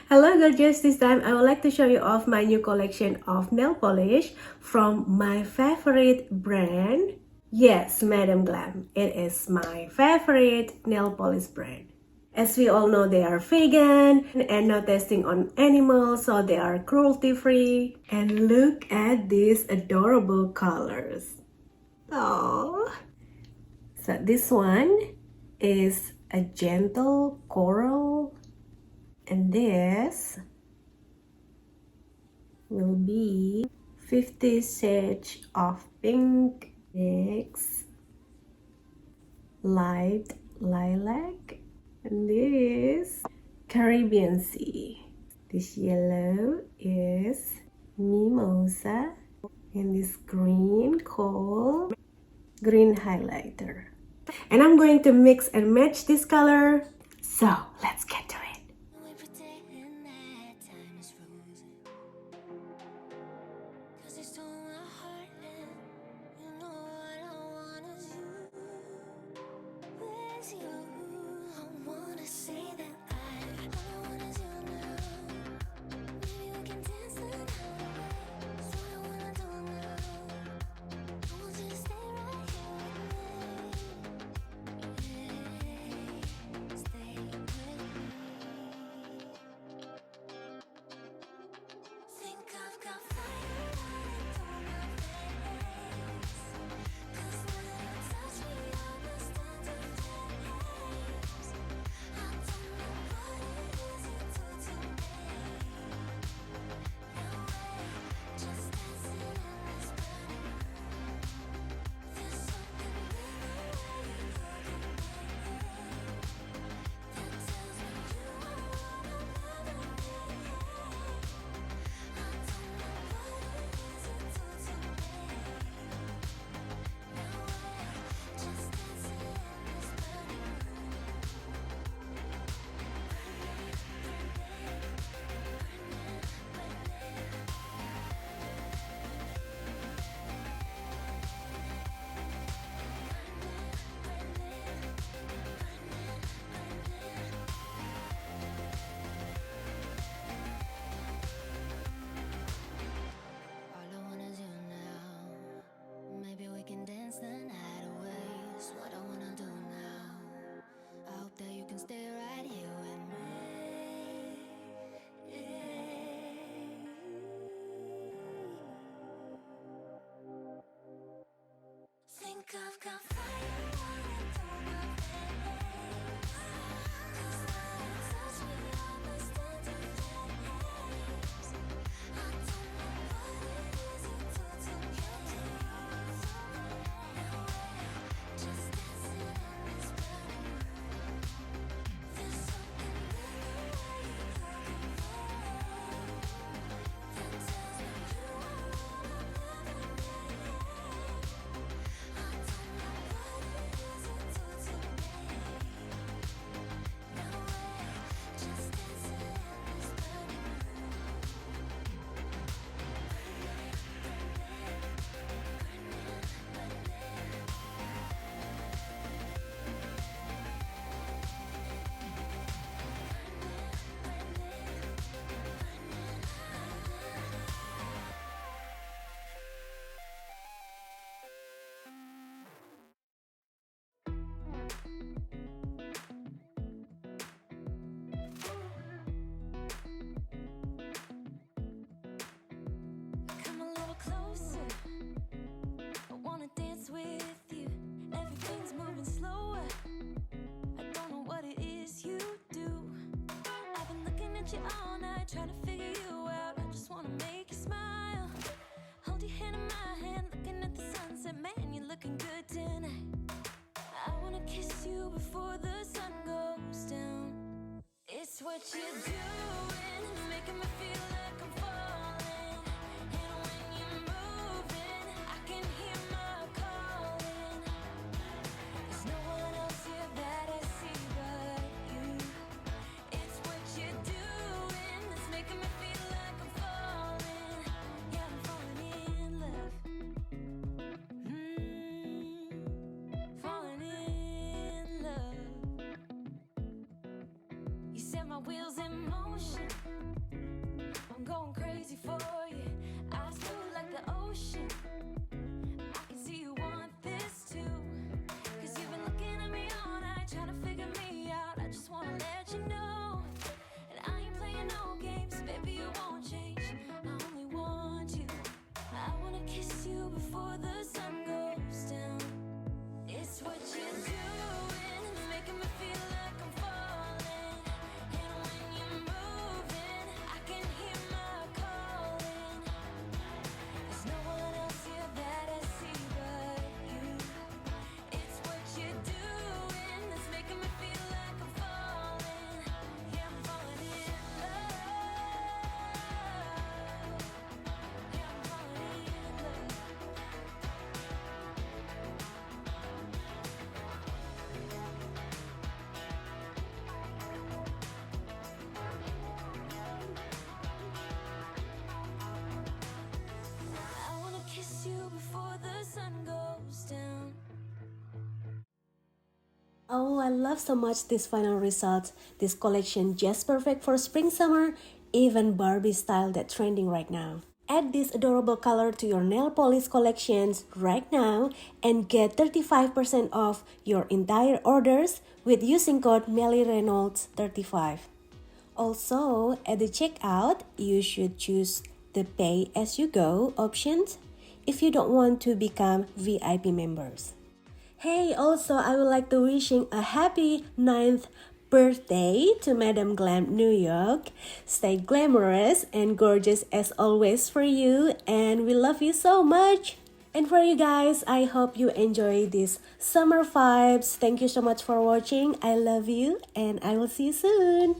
Hello gorgeous, this time I would like to show you off my new collection of nail polish from my favorite brand. Yes, Madam Glam. It is my favorite nail polish brand. As we all know, they are vegan and not testing on animals, so they are cruelty free. And look at these adorable colors. Oh, so this one is a gentle coral, and this will be 50 shades of pink. Next, light lilac, and this Caribbean Sea. This yellow is mimosa, and this green coal green highlighter. And I'm going to mix and match this color, so let's get to it. I've got fire running through my veins. 'Cause when you touch me, I burst into flames. I don't know what it is you do to me. Now we're just dancing in this burning room. There's something in the way you look at me that tells me you are all I'll ever need. Come a little closer, I wanna dance with you. Everything's moving slower, I don't know what it is you do. I've been looking at you all night, trying to figure you out. I just wanna make you smile. Hold your hand in my hand, looking at the sunset. Man, you're looking good tonight. I wanna kiss you before the sun goes down. It's what you're doing, it's making me feel like I'm falling. And when you're moving, I can hear my calling. There's no one else here that I see but you. It's what you're doing, it's making me feel like I'm falling. Yeah, I'm falling in love. Falling in crazy for you. Eyes blue like the ocean. I can see you want this too. Cause you've been looking at me all night, trying to figure me out. I just wanna let you know. And I ain't playing no games, baby, you won't change. I only want you. I wanna kiss you before the sun goes down. It's what you're doing, it's making me feel like I'm falling. And when you're moving, I can hear my calling. There's no one else here that I see but you. It's what you're doing, it's making me feel like I'm falling. Yeah, I'm falling in love. Yeah, I'm falling in love. I wanna kiss you before the sun goes down. Oh, I love so much this final result. This collection just perfect for spring summer, even Barbie style that's trending right now. Add this adorable color to your nail polish collections right now and get 35% off your entire orders with using code MellyReynolds35. Also, at the checkout, you should choose the pay as you go options if you don't want to become VIP members. Hey, also I would like to wishing a happy 9th birthday to Madam Glam New York. Stay glamorous and gorgeous as always for you, and we love you so much. And for you guys, I hope you enjoy these summer vibes. Thank you so much for watching. I love you and I will see you soon.